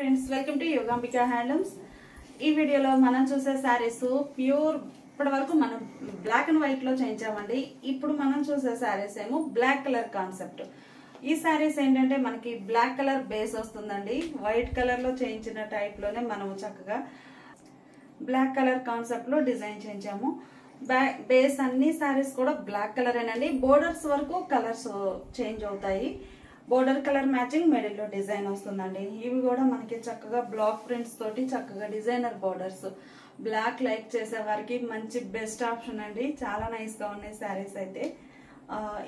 Friends welcome to Yogambika handlooms. ఈ వీడియోలో మనం చూసే శారీస్ ప్యూర్ ఇప్పటి వరకు మనం బ్లాక్ అండ్ వైట్ లో చేయించామండి. ఇప్పుడు మనం చూసే శారీస్ ఏమో బ్లాక్ కలర్ కాన్సెప్ట్. ఈ శారీస్ ఏంటంటే మనకి బ్లాక్ కలర్ బేస్ వస్తుందండి. వైట్ కలర్ లో చేయించిన టైప్ లోనే మనము చక్కగా బ్లాక్ కలర్ కాన్సెప్ట్ లో డిజైన్ చేయించాము. బేస్ అన్ని శారీస్ కూడా బ్లాక్ కలర్ ఏనండి. బోర్డర్స్ వరకు కలర్స్ చేంజ్ అవుతాయి. బోర్డర్ కలర్ మ్యాచింగ్ మిడిల్ లో డిజైన్ వస్తుందండి. ఇవి కూడా మనకి చక్కగా బ్లాక్ ప్రింట్స్ తోటి చక్కగా డిజైనర్ బోర్డర్స్. బ్లాక్ లైక్ చేసే వారికి మంచి బెస్ట్ ఆప్షన్ అండి. చాలా నైస్ గా ఉన్నాయి శారీస్ అయితే.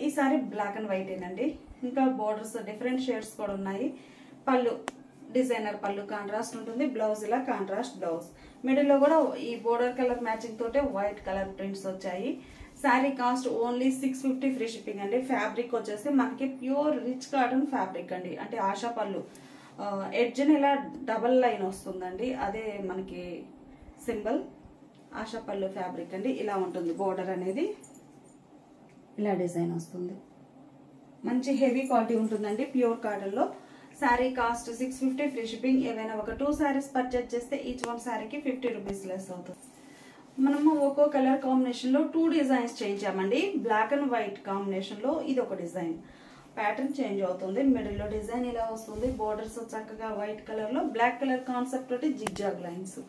ఈ సారీ బ్లాక్ అండ్ వైట్ ఏనండి. ఇంకా బోర్డర్స్ డిఫరెంట్ షేడ్స్ కూడా ఉన్నాయి. పళ్ళు డిజైనర్ పళ్ళు కాంట్రాస్ట్ ఉంటుంది. బ్లౌజ్ ఇలా కాంట్రాస్ట్ బ్లౌజ్. మిడిల్ లో కూడా ఈ బోర్డర్ కలర్ మ్యాచింగ్ తోటే వైట్ కలర్ ప్రింట్స్ వచ్చాయి. Sari cost only 650 free shipping అండి. ఫ్యాబ్రిక్ వచ్చేసి మనకి ప్యూర్ రిచ్ కాటన్ ఫ్యాబ్రిక్ అండి. అంటే ఆశా పళ్ళు ఎడ్జ్ ఇలా డబల్ లైన్ వస్తుందండి. అదే మనకి సింబల్ ఆశా పళ్ళు ఫ్యాబ్రిక్ అండి. ఇలా ఉంటుంది బోర్డర్ అనేది. ఇలా డిజైన్ వస్తుంది. మంచి హెవీ క్వాలిటీ ఉంటుందండి ప్యూర్ కాటన్ లో. Sari cost 650 free shipping. ఏవైనా ఒక 2 శారీస్ పర్చేజ్ చేస్తే ఈచ్ వన్ శారీకి 50 రూపీస్ లెస్ అవుతుంది. మనము ఒక్కో కలర్ కాంబినేషన్ లో 2 డిజైన్స్ చేయించామండి. బ్లాక్ అండ్ వైట్ కాంబినేషన్ లో ఇది ఒక డిజైన్. ప్యాటర్న్ చేంజ్ అవుతుంది. మిడిల్ లో డిజైన్ ఇలా వస్తుంది. బోర్డర్స్ చక్కగా వైట్ కలర్ లో బ్లాక్ కలర్ కాన్సెప్ట్ తోటి జిగ్జాగ్ లైన్స్.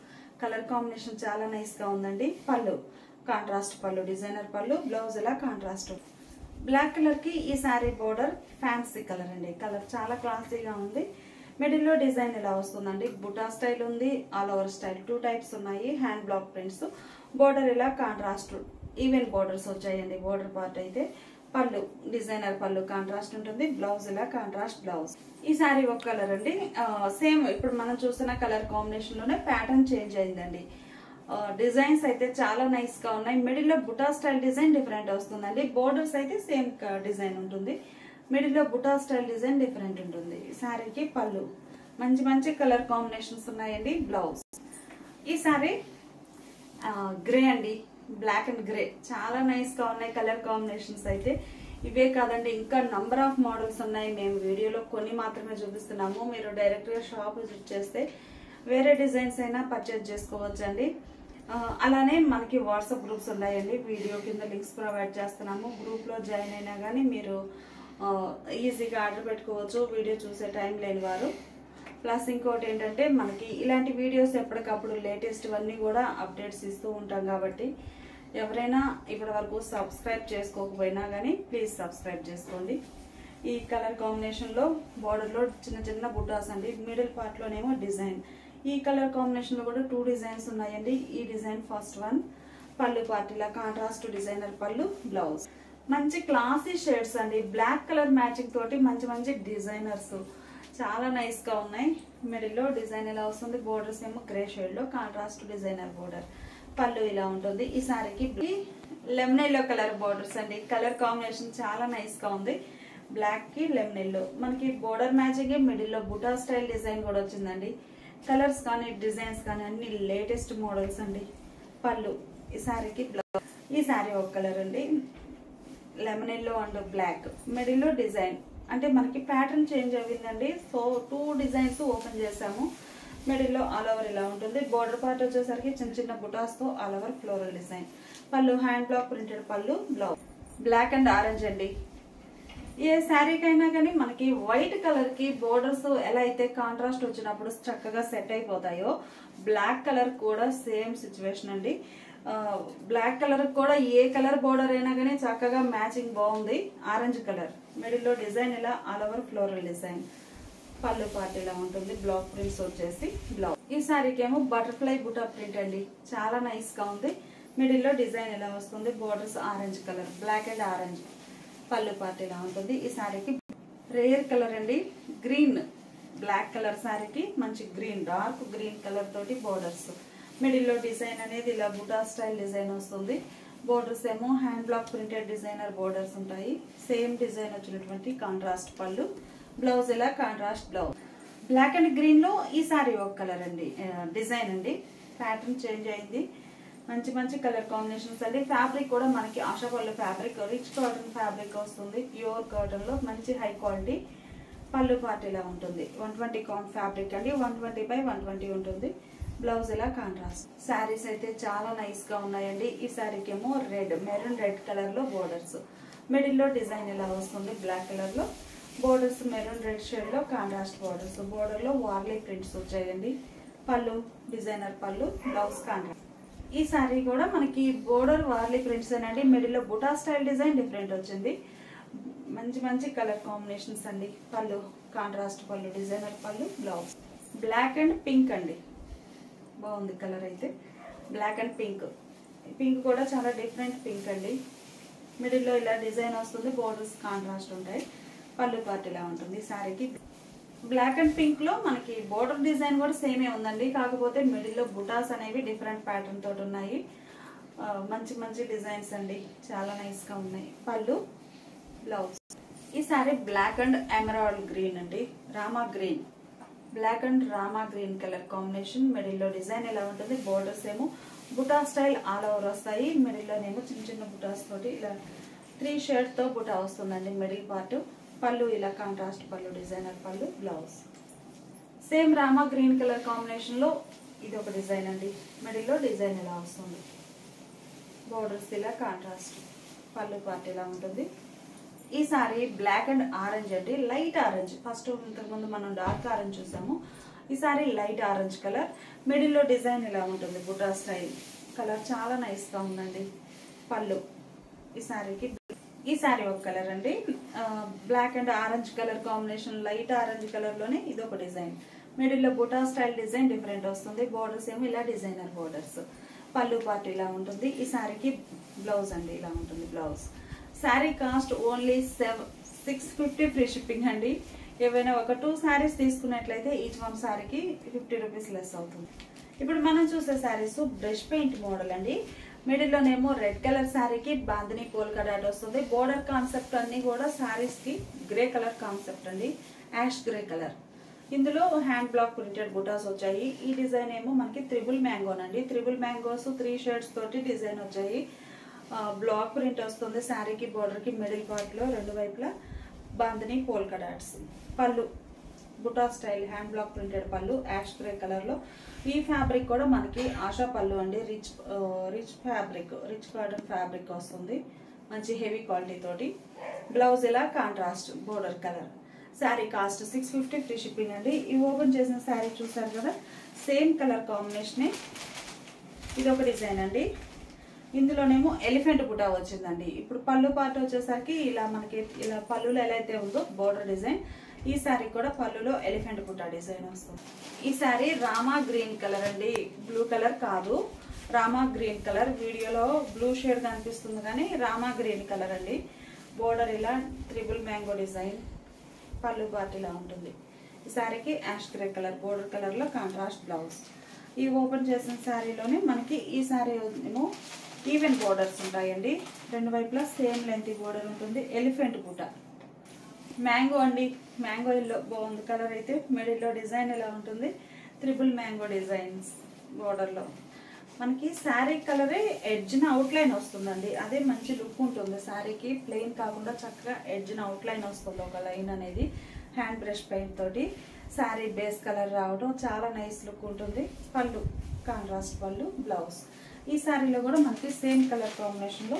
కలర్ కాంబినేషన్ చాలా నైస్ గా ఉందండి. పళ్ళు కాంట్రాస్ట్ పళ్ళు డిజైనర్ పళ్ళు. బ్లౌజ్ ఇలా కాంట్రాస్ట్. బ్లాక్ కలర్ కి ఈ శారీ బోర్డర్ ఫ్యాన్సీ కలర్ అండి. కలర్ చాలా క్లాసీగా ఉంది. మిడిల్ లో డిజైన్ ఇలా వస్తుందండి. బుటా స్టైల్ ఉంది, ఆల్ ఓవర్ స్టైల్ 2 టైప్స్ ఉన్నాయి. Hand block prints. బోర్డర్ ఇలా కాంట్రాస్ట్ ఈవెన్ బోర్డర్స్ వచ్చాయండి. బోర్డర్ పార్ట్ అయితే పళ్ళు డిజైనర్ పళ్ళు కాంట్రాస్ట్ ఉంటుంది. బ్లౌజ్ ఇలా కాంట్రాస్ట్ బ్లౌజ్. ఈ శారీ ఒక కలర్ అండి. సేమ్ ఇప్పుడు మనం చూస్తున్న కలర్ కాంబినేషన్ లోనే ప్యాటర్న్ చేంజ్ అయిందండి. డిజైన్స్ అయితే చాలా నైస్ గా ఉన్నాయి. మిడిల్ లో బుటా స్టైల్ డిజైన్ డిఫరెంట్ వస్తుందండి. బోర్డర్స్ అయితే సేమ్ డిజైన్ ఉంటుంది. మిడిల్ లో బుటా స్టైల్ డిజైన్ డిఫరెంట్ ఉంటుంది. శారీకి పళ్ళు మంచి మంచి కలర్ కాంబినేషన్స్ ఉన్నాయండి. బ్లౌజ్. ఈ శారీ గ్రే అండి. బ్లాక్ అండ్ గ్రే చాలా నైస్ గా ఉన్నాయి కలర్ కాంబినేషన్స్ అయితే. ఇవే కాదండి, ఇంకా నంబర్ ఆఫ్ మోడల్స్ ఉన్నాయి. మేము వీడియోలో కొన్ని మాత్రమే చూపిస్తున్నాము. మీరు డైరెక్ట్ గా షాప్ విజిట్ చేస్తే వేరే డిజైన్స్ అయినా పర్చేజ్ చేసుకోవచ్చండి. అలానే మనకి వాట్సాప్ గ్రూప్స్ ఉన్నాయండి. వీడియో కింద లింక్స్ ప్రొవైడ్ చేస్తున్నాము. గ్రూప్ లో జాయిన్ అయినా కానీ మీరు ఈజీగా ఆర్డర్ పెట్టుకోవచ్చు, వీడియో చూసే టైం లేని వారు. ప్లస్ ఇంకోటి ఏంటంటే మనకి ఇలాంటి వీడియోస్ ఎప్పటికప్పుడు లేటెస్ట్ అన్నీ కూడా అప్డేట్స్ ఇస్తూ ఉంటాం కాబట్టి ఎవరైనా ఇప్పటి వరకు సబ్స్క్రైబ్ చేసుకోకపోయినా కానీ ప్లీజ్ సబ్స్క్రైబ్ చేసుకోండి. ఈ కలర్ కాంబినేషన్ లో బోర్డర్ లో చిన్న చిన్న బుటాస్ అండి. మిడిల్ పార్ట్ లోనేమో డిజైన్. ఈ కలర్ కాంబినేషన్ లో కూడా 2 డిజైన్స్ ఉన్నాయండి. ఈ design first one. Pallu part ఇలా కాంట్రాస్ట్ డిజైనర్ పళ్ళు. బ్లౌజ్ మంచి క్లాసీ షేడ్స్ అండి. బ్లాక్ కలర్ మ్యాచింగ్ తోటి మంచి మంచి డిజైనర్స్ చాలా నైస్ గా ఉన్నాయి. మిడిల్ లో డిజైన్ ఇలా వస్తుంది. బోర్డర్స్ ఏమో గ్రే షేడ్ లో కాంట్రాస్ట్ డిజైనర్ బోర్డర్. పళ్ళు ఇలా ఉంటుంది. ఈ సారీకి లెమన్ ఎల్లో కలర్ బోర్డర్స్ అండి. కలర్ కాంబినేషన్ చాలా నైస్ గా ఉంది. బ్లాక్ కి లెమన్ ఎల్లో. మనకి బోర్డర్ మ్యాచింగ్ మిడిల్ లో బుటా స్టైల్ డిజైన్ కూడా వచ్చిందండి. కలర్స్ కానీ డిజైన్స్ కానీ అన్ని లేటెస్ట్ మోడల్స్ అండి. పళ్ళు ఈ సారీకి బ్లౌజ్. ఈ సారీ ఒక కలర్ అండి. Lemon yellow and black. Middle లో డిజైన్ అంటే మనకి ప్యాటర్న్ చేంజ్ అయిందండి. సో 2 డిజైన్స్ ఓపెన్ చేసాము. మిడిల్ లో ఆల్ ఓవర్ ఇలా ఉంటుంది. బోర్డర్ పార్ట్ వచ్చేసరికి చిన్న చిన్న బుటాస్ తో all over floral design. Pallu hand block printed pallu. Blouse black and orange అండి. ఏ శారీకైనా కానీ మనకి వైట్ కలర్ కి బోర్డర్స్ ఎలా అయితే కాంట్రాస్ట్ వచ్చినప్పుడు చక్కగా సెట్ అయిపోతాయో బ్లాక్ కలర్ కూడా సేమ్ సిచ్యువేషన్ అండి. బ్లాక్ కలర్ కూడా ఏ కలర్ బోర్డర్ అయినా కానీ చక్కగా మ్యాచింగ్ బాగుంది. Orange colour. మిడిల్ లో డిజైన్ ఇలా ఆల్ ఓవర్ ఫ్లోరల్ డిజైన్. పళ్ళు పార్ట్ ఇలా ఉంటుంది. బ్లాక్ ప్రింట్స్ వచ్చేసి బ్లౌజ్. ఈ శారీకి ఏమో బటర్ఫ్లై బుటా ప్రింట్ అండి. చాలా నైస్ గా ఉంది. మిడిల్ లో డిజైన్ ఇలా వస్తుంది. Borders orange colour. Black and orange. Pallu part ఇలా ఉంటుంది. ఈ శారీకి రేర్ కలర్ అండి. గ్రీన్ బ్లాక్ కలర్ శారీకి మంచి గ్రీన్ డార్క్ గ్రీన్ కలర్ తోటి బోర్డర్స్. మిడిల్ లో డిజైన్ అనేది ఇలా బుటా స్టైల్ డిజైన్ వస్తుంది. బోర్డర్స్ ఏమో hand block printed designer borders ఉంటాయి. సేమ్ డిజైన్ వచ్చినటువంటి కాంట్రాస్ట్ పళ్ళు. బ్లౌజ్ ఇలా contrast blouse. Black and green లో ఈ శారీ ఒక కలర్ అండి. డిజైన్ అండి. ప్యాటర్న్ చేంజ్ అయింది. మంచి మంచి కలర్ కాంబినేషన్స్ అండి. ఫ్యాబ్రిక్ కూడా మనకి ఆశా పళ్ళు ఫ్యాబ్రిక్ రిచ్ కాటన్ ఫ్యాబ్రిక్ వస్తుంది. ప్యూర్ కాటన్ లో మంచి హై క్వాలిటీ. పళ్ళు పార్ట్ ఇలా ఉంటుంది. 120 కౌంట్ ఫ్యాబ్రిక్ అండి. 120 by 120 ఉంటుంది. బ్లౌజ్ ఇలా కాంట్రాస్ట్. శారీస్ అయితే చాలా నైస్ గా ఉన్నాయండి. ఈ శారీకి ఏమో మెరూన్ రెడ్ కలర్ లో బోర్డర్స్, మిడిల్ లో డిజైన్ ఇలా వస్తుంది బ్లాక్ కలర్ లో. బోర్డర్స్ మెరూన్ రెడ్ షేడ్ లో కాంట్రాస్ట్ బోర్డర్స్. బోర్డర్ లో వార్లీ ప్రింట్స్ వచ్చాయండి. పళ్ళు డిజైనర్ పళ్ళు, బ్లౌజ్ కాంట్రాస్ట్. ఈ శారీ కూడా మనకి బోర్డర్ వార్లీ ప్రింట్స్ అండి. మిడిల్ లో బుటా స్టైల్ డిజైన్ డిఫరెంట్ వచ్చింది. మంచి మంచి కలర్ కాంబినేషన్స్ అండి. పళ్ళు కాంట్రాస్ట్ పళ్ళు, డిజైనర్ పళ్ళు, బ్లౌజ్. బ్లాక్ అండ్ పింక్ అండి, బాగుంది కలర్ అయితే. Black and pink. పింక్ కూడా చాలా డిఫరెంట్ పింక్ అండి. మిడిల్ లో ఇలా డిజైన్ వస్తుంది. బోర్డర్స్ కాంట్రాస్ట్ ఉంటాయి. పళ్ళు పార్ట్ ఇలా ఉంటుంది శారీకి. బ్లాక్ అండ్ పింక్ లో మనకి బోర్డర్ డిజైన్ కూడా సేమే ఉందండి. కాకపోతే మిడిల్ లో బుటాస్ అనేవి డిఫరెంట్ ప్యాటర్న్ తోటి ఉన్నాయి. మంచి మంచి డిజైన్స్ అండి, చాలా నైస్ గా ఉన్నాయి. పళ్ళు, బ్లౌజ్. ఈ sari black and emerald green అండి, రామా గ్రీన్. బ్లాక్ అండ్ రామా గ్రీన్ కలర్ కాంబినేషన్. మిడిల్ లో డిజైన్ ఎలా ఉంటుంది. బోర్డర్స్ ఏమో బుటా స్టైల్ ఆల్ ఓవర్ వస్తాయి. మిడిల్ లోనేమో చిన్న చిన్న బుటాస్ తోటి ఇలా 3 షేడ్ తో బుటా వస్తుందండి మిడిల్ పార్ట్. పళ్ళు ఇలా కాంట్రాస్ట్ పళ్ళు, డిజైనర్ పళ్ళు, blouse. Same Rama green colour combination లో ఇది ఒక డిజైన్ అండి. మిడిల్ లో డిజైన్ ఇలా వస్తుంది. బోర్డర్స్ ఇలా కాంట్రాస్ట్. పళ్ళు పార్ట్ ఇలా ఉంటుంది. ఈ సారీ బ్లాక్ అండ్ ఆరెంజ్ అండి, లైట్ ఆరెంజ్. ఫస్ట్ ఇంతకుముందు మనం డార్క్ ఆరెంజ్ చూసాము. ఈ sorry light orange colour. Middle లో డిజైన్ ఇలా ఉంటుంది, బుటా స్టైల్. కలర్ చాలా నైస్ గా ఉందండి. పళ్ళు ఈ సారీకి. ఈ సారీ ఒక కలర్ అండి, black and orange colour combination. Light orange colour లోనే ఇది ఒక డిజైన్. మిడిల్ లో బుటా స్టైల్ డిజైన్ డిఫరెంట్ వస్తుంది. బోర్డర్స్ ఏమో ఇలా డిజైనర్ బోర్డర్స్. పళ్ళు పార్ట్ ఇలా ఉంటుంది. ఈ సారీకి బ్లౌజ్ అండి ఇలా ఉంటుంది blouse. Sari cost only 650 free shipping అండి. ఏవైనా ఒక 2 శారీస్ తీసుకున్నట్లయితే ఈచ్ వన్ శారీకి 50 రూపీస్ లెస్ అవుతుంది. ఇప్పుడు మనం చూసే శారీస్ బ్రష్ పెయింట్ మోడల్ అండి. మిడిల్ లోనేమో రెడ్ కలర్ శారీకి బాందిని పోల్కా డాట్ వస్తుంది. బోర్డర్ కాన్సెప్ట్ అన్ని కూడా శారీస్ కి గ్రే కలర్ కాన్సెప్ట్ అండి, యాష్ గ్రే కలర్. ఇందులో హ్యాండ్ బ్లాక్ ప్రింటెడ్ బుటాస్ వచ్చాయి. ఈ డిజైన్ ఏమో మనకి త్రిబుల్ మ్యాంగోనండి. త్రిబుల్ మ్యాంగోస్ 3 షేడ్స్ తోటి డిజైన్ వచ్చాయి. బ్లాక్ ప్రింట్ వస్తుంది శారీకి. బోర్డర్ కి మిడిల్ పార్ట్ లో రెండు వైపులా బాందిని పోల్కా డాట్స్. పళ్ళు బుటా style hand block printed pallu, ash grey colour లో. ఈ ఫ్యాబ్రిక్ కూడా మనకి ఆశా పళ్ళు అండి. Rich fabric, rich cotton fabric వస్తుంది, మంచి హెవీ క్వాలిటీ తోటి. బ్లౌజ్ ఇలా contrast border colour. Sari cost 650 free shipping అండి. ఈ ఓపెన్ చేసిన శారీ చూసారు కదా, సేమ్ కలర్ కాంబినేషన్. ఇది ఒక డిజైన్ అండి. ఇందులోనేమో ఎలిఫెంట్ బుటా వచ్చిందండి. ఇప్పుడు పళ్ళు పార్ట్ వచ్చేసరికి ఇలా మనకి ఇలా పళ్ళులో ఎలా అయితే ఉందో బోర్డర్ డిజైన్, ఈ శారీ కూడా పళ్ళులో ఎలిఫెంట్ బుటా డిజైన్ వస్తుంది. ఈ శారీ రామా గ్రీన్ కలర్ అండి, బ్లూ కలర్ కాదు, రామా గ్రీన్ కలర్. వీడియోలో బ్లూ షేడ్ కనిపిస్తుంది కానీ రామా గ్రీన్ కలర్ అండి. బోర్డర్ ఇలా త్రిబుల్ మ్యాంగో డిజైన్. పళ్ళు పార్ట్ ఇలా ఉంటుంది. ఈ శారీకి ash grey colour border colour లో కాంట్రాస్ట్ బ్లౌజ్. ఈ ఓపెన్ చేసిన శారీలోనే మనకి ఈ శారీ ఏమో ఈవెన్ బోర్డర్స్ ఉంటాయండి. రెండు వైపులా సేమ్ లెంత్ బోర్డర్ ఉంటుంది. ఎలిఫెంట్ బుటా మ్యాంగో అండి. మ్యాంగో ఎల్లో బాగుంది కలర్ అయితే. మిడిల్ లో డిజైన్ ఎలా ఉంటుంది, త్రిబుల్ మ్యాంగో డిజైన్స్ బోర్డర్ లో. మనకి శారీ కలరే ఎడ్జ్ న అవుట్ లైన్ వస్తుందండి. అదే మంచి లుక్ ఉంటుంది శారీకి. ప్లెయిన్ కాకుండా చక్కగా ఎడ్జ్ న అవుట్ లైన్ వస్తుంది, ఒక లైన్ అనేది. హ్యాండ్ బ్రష్ పెయింట్ తోటి శారీ బేస్ కలర్ రావడం చాలా నైస్ లుక్ ఉంటుంది. పళ్ళు కాంట్రాస్ట్ పళ్ళు, బ్లౌజ్. ఈ శారీలో కూడా మనకి సేమ్ కలర్ కాంబినేషన్ లో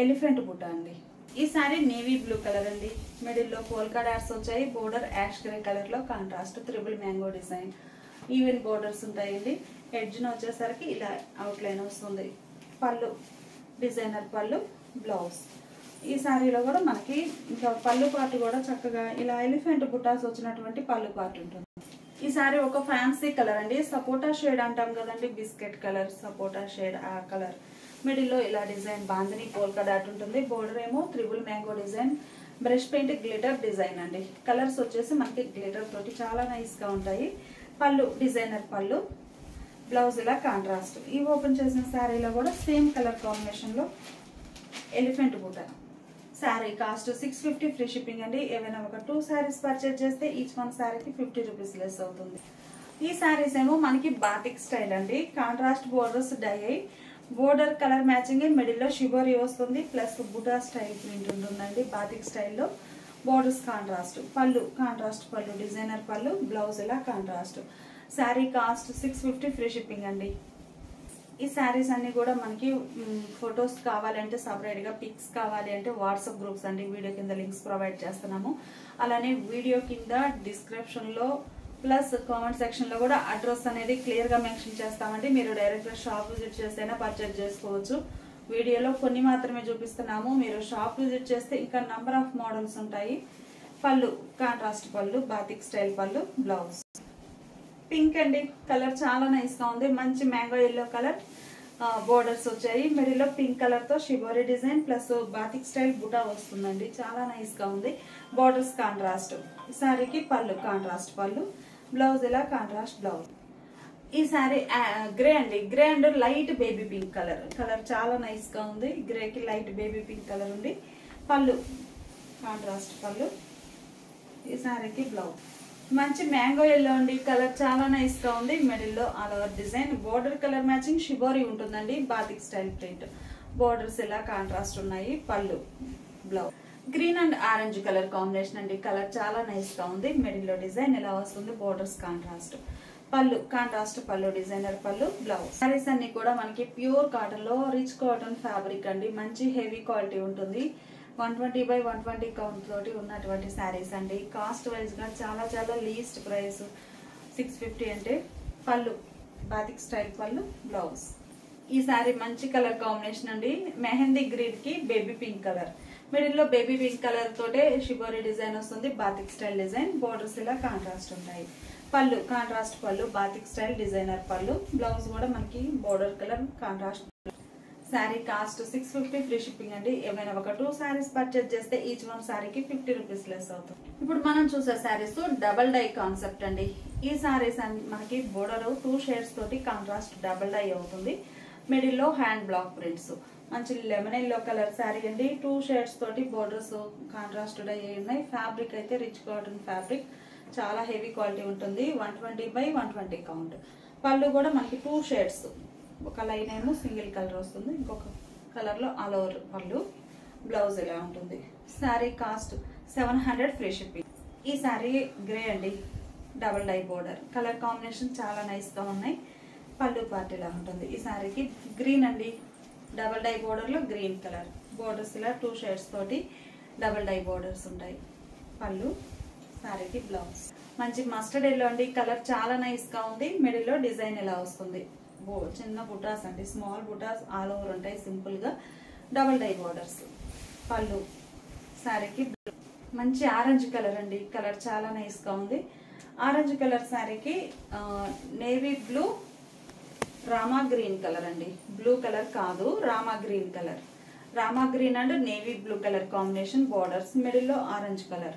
ఎలిఫెంట్ బుటా అండి. ఈ శారీ నేవీ బ్లూ కలర్ అండి. మిడిల్ లో పోల్కా డాట్స్ వచ్చాయి. బోర్డర్ యాష్ గ్రే కలర్ లో contrast triple mango design. Even borders ఉంటాయండి. ఎడ్జ్ న వచ్చేసరికి ఇలా అవుట్ లైన్ వస్తుంది. పళ్ళు డిజైనర్ పళ్ళు, బ్లౌజ్. ఈ శారీలో కూడా మనకి ఇంకా పళ్ళు పార్ట్ కూడా చక్కగా ఇలా ఎలిఫెంట్ బుటాస్ వచ్చినటువంటి పళ్ళు పార్ట్ ఉంటుంది. ఈ శారీ ఒక ఫ్యాన్సీ కలర్ అండి. సపోటా షేడ్ అంటాం కదండి, బిస్కెట్ కలర్, సపోటా షేడ్ ఆ కలర్. మిడిల్ లో ఇలా డిజైన్ బాందిని పోల్కా డాట్ ఉంటుంది. బోర్డర్ ఏమో triple mango design. Brush paint glitter design అండి. కలర్స్ వచ్చేసి మనకి గ్లిటర్ తోటి చాలా నైస్ గా ఉంటాయి. పళ్ళు డిజైనర్ పళ్ళు, బ్లౌజ్ ఇలా కాంట్రాస్ట్. ఈ ఓపెన్ చేసిన శారీలో కూడా సేమ్ కలర్ కాంబినేషన్ లో ఎలిఫెంట్ బుటా. శారీ కాస్ట్ 650 ఫ్రీ షిప్పింగ్ అండి. ఏమైనా ఒక 2 శారీస్ పర్చేజ్ చేస్తే ఈచ్ వన్ శారీకి 50 రూపీస్ లెస్ అవుతుంది. ఈ శారీస్ ఏమో మనకి బాటిక్ స్టైల్ అండి. కాంట్రాస్ట్ బోర్డర్స్ డై అయ్యి బోర్డర్ కలర్ మ్యాచింగ్. మిడిల్ లో షిబోరి వస్తుంది, ప్లస్ బుటా స్టైల్ ప్రింట్ ఉంటుందండి బాటిక్ స్టైల్లో. బోర్డర్స్ కాంట్రాస్ట్, పళ్ళు కాంట్రాస్ట్ పళ్ళు, డిజైనర్ పళ్ళు, బ్లౌజ్ ఇలా contrast. Sari cost 650 free shipping అండి. ఈ శారీస్ అన్ని కూడా మనకి ఫొటోస్ కావాలంటే సపరేట్ గా, పిక్స్ కావాలి అంటే వాట్సాప్ గ్రూప్స్ అండి, వీడియో కింద లింక్స్ ప్రొవైడ్ చేస్తున్నాము. అలానే వీడియో కింద డిస్క్రిప్షన్ లో ప్లస్ కామెంట్ సెక్షన్ లో కూడా అడ్రస్ అనేది క్లియర్ గా మెన్షన్ చేస్తామండి. మీరు డైరెక్ట్ గా షాప్ విజిట్ చేస్తేనే పర్చేజ్ చేసుకోవచ్చు. వీడియోలో కొన్ని మాత్రమే చూపిస్తున్నాము, మీరు షాప్ విజిట్ చేస్తే ఇంకా నంబర్ ఆఫ్ మోడల్స్ ఉంటాయి. పళ్ళు కాంట్రాస్ట్ పళ్ళు, బాతిక్ స్టైల్ పళ్ళు, బ్లౌజ్. పింక్ అండి, కలర్ చాలా నైస్ గా ఉంది. మంచి మ్యాంగో ఎల్లో కలర్ బోర్డర్స్ వచ్చాయి. మిడిల్లో పింక్ కలర్ తో shibori design plus batik style బుటా వస్తుందండి. చాలా నైస్ గా ఉంది. Borders contrast. శారీకి పళ్ళు కాంట్రాస్ట్ పళ్ళు, బ్లౌజ్ ఇలా కాంట్రాస్ట్ బ్లౌజ్. ఈ శారీ గ్రే అండి, grey and light baby pink colour. Colour చాలా నైస్ గా ఉంది. గ్రేకి లైట్ బేబీ పింక్ కలర్ ఉంది. పళ్ళు కాంట్రాస్ట్ పళ్ళు, ఈ శారీకి బ్లౌజ్. మంచి మ్యాంగో ఎల్లో అండి, కలర్ చాలా నైస్ గా ఉంది. మిడిల్ లో all over design, border colour matching shibori ఉంటుందండి. బాతిక్ స్టైల్ ప్రింట్, బోర్డర్స్ ఇలా కాంట్రాస్ట్ ఉన్నాయి. Pallu blouse. Green and orange colour combination అండి, కలర్ చాలా నైస్ గా ఉంది. మిడిల్ లో డిజైన్ ఇలా వస్తుంది. బోర్డర్స్ కాంట్రాస్ట్, పళ్ళు కాంట్రాస్ట్ పళ్ళు, డిజైనర్ పళ్ళు, బ్లౌజ్. సారీస్ అన్ని కూడా మనకి ప్యూర్ కాటన్ లో రిచ్ కాటన్ ఫ్యాబ్రిక్ అండి. మంచి హెవీ క్వాలిటీ ఉంటుంది. 120/120 కౌంట్ తోటి ఉన్నటువంటి శారీస్ అండి. కాస్ట్ వైజ్ గా చాలా చాలా లీస్ట్ ప్రైస్ 650 అంటే. పళ్ళు బాతిక్ స్టైల్ పళ్ళు, బ్లౌజ్. ఈ శారీ మంచి కలర్ కాంబినేషన్ అండి. మెహందీ గ్రీన్ కి బేబీ పింక్ కలర్, మిడిల్ లో బేబీ పింక్ కలర్ తోటే షిబోరి డిజైన్ వస్తుంది. బాతిక్ స్టైల్ డిజైన్, బోర్డర్స్ ఇలా కాంట్రాస్ట్ ఉంటాయి. పళ్ళు కాంట్రాస్ట్ పళ్ళు, బాతిక్ స్టైల్ డిజైనర్ పళ్ళు, బ్లౌజ్ కూడా మనకి border colour contrast. Sari cost 650 free shipping అండి. ఏమైనా ఒక 2 శారీస్ పర్చేజ్ చేస్తే ఈచ్ వన్ శారీకి 50 రూపీస్ లెస్ అవుతుంది. ఇప్పుడు మనం చూసే శారీస్ డబల్ డై కాన్సెప్ట్ అండి. ఈ శారీస్ మనకి బోర్డర్ 2 షేడ్స్ తోటి కాంట్రాస్ట్ డబల్ డై అవుతుంది. మిడిల్ లో హ్యాండ్ బ్లాక్ ప్రింట్స్, మంచి లెమన్ ఎల్లో కలర్ శారీ అండి. 2 షేడ్స్ తోటి బోర్డర్స్ కాంట్రాస్ట్ డై ఉన్నాయి. ఫ్యాబ్రిక్ అయితే రిచ్ కాటన్ ఫ్యాబ్రిక్, చాలా హెవీ క్వాలిటీ ఉంటుంది. 120/120 కౌంట్. పళ్ళు కూడా మనకి 2 షేడ్స్, ఒక లైన్ ఏమో సింగిల్ కలర్ వస్తుంది, ఇంకొక కలర్ లో ఆల్ ఓవర్ పళ్ళు, బ్లౌజ్ ఇలా ఉంటుంది. Sari cost 700 free shipping. ఈ శారీ గ్రే అండి, double dye border, colour combination చాలా నైస్ గా ఉన్నాయి. పళ్ళు పార్ట్ ఇలా ఉంటుంది. ఈ శారీకి గ్రీన్ అండి, డబల్ డై బోర్డర్ లో గ్రీన్ కలర్, బోర్డర్స్ ఇలా 2 షేడ్స్ తోటి డబల్ డై బోర్డర్స్ ఉంటాయి. పళ్ళు, శారీకి బ్లౌజ్. మంచి మస్టర్డ్ ఎల్లో అండి, కలర్ చాలా నైస్ గా ఉంది. మిడిల్ లో డిజైన్ ఇలా వస్తుంది. చిన్న బుటాస్ అండి, స్మాల్ బుటాస్ ఆల్ ఓవర్ ఉంటాయి. సింపుల్ గా డబల్ డై బోర్డర్స్. పళ్ళు, శారీకి మంచి ఆరెంజ్ కలర్ అండి, కలర్ చాలా నైస్ గా ఉంది. ఆరెంజ్ కలర్ శారీకి navy blue Rama green colour అండి. బ్లూ కలర్ కాదు, రామా green colour. Rama green and navy blue colour combination. Borders middle లో ఆరెంజ్ కలర్.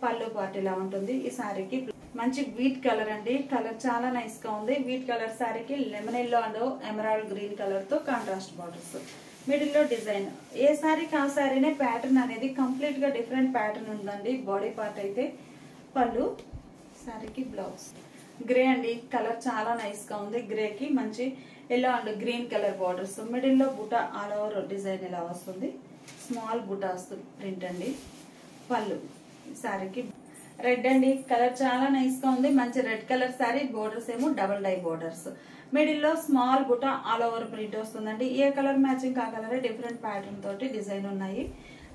పళ్ళు పార్ట్ ఇలా ఉంటుంది. ఈ శారీకి మంచి వీట్ కలర్ అండి, కలర్ చాలా నైస్ గా ఉంది. వీట్ కలర్ శారీకి lemon yellow and emerald green colour తో కాంట్రాస్ట్ బార్డర్స్. మిడిల్ లో డిజైన్. ఏ శారీకి ఆ శారీనే ప్యాటర్న్ అనేది కంప్లీట్ గా డిఫరెంట్ ప్యాటర్న్ ఉందండి. బాడీ పార్ట్ అయితే. పళ్ళు, శారీకి బ్లౌజ్. గ్రే అండి, కలర్ చాలా నైస్ గా ఉంది. గ్రేకి మంచి yellow and green colour borders. Middle లో బుటా ఆల్ ఓవర్ డిజైన్ ఇలా వస్తుంది. స్మాల్ బుటాస్ ప్రింట్ అండి. పళ్ళు, శారీకి రెడ్ అండి, కలర్ చాలా నైస్ గా ఉంది. మంచి రెడ్ కలర్ శారీ, బోర్డర్స్ ఏమో డబల్ డై బోర్డర్స్. మిడిల్ లో స్మాల్ బుటా ఆల్ ఓవర్ ప్రింట్ వస్తుందండి. ఏ కలర్ మ్యాచింగ్ ఆ కలర్ డిఫరెంట్ ప్యాటర్న్ తోటి డిజైన్ ఉన్నాయి.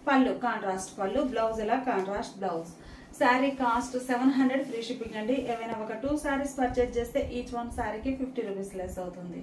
పళ్ళు కాంట్రాస్ట్ పళ్ళు, బ్లౌజ్ ఇలా contrast blouse. Sari cost 700 free shipping అండి. ఏమైనా ఒక 2 శారీస్ పర్చేజ్ చేస్తే ఈచ్ వన్ శారీకి 50 రూపీస్ లెస్ అవుతుంది.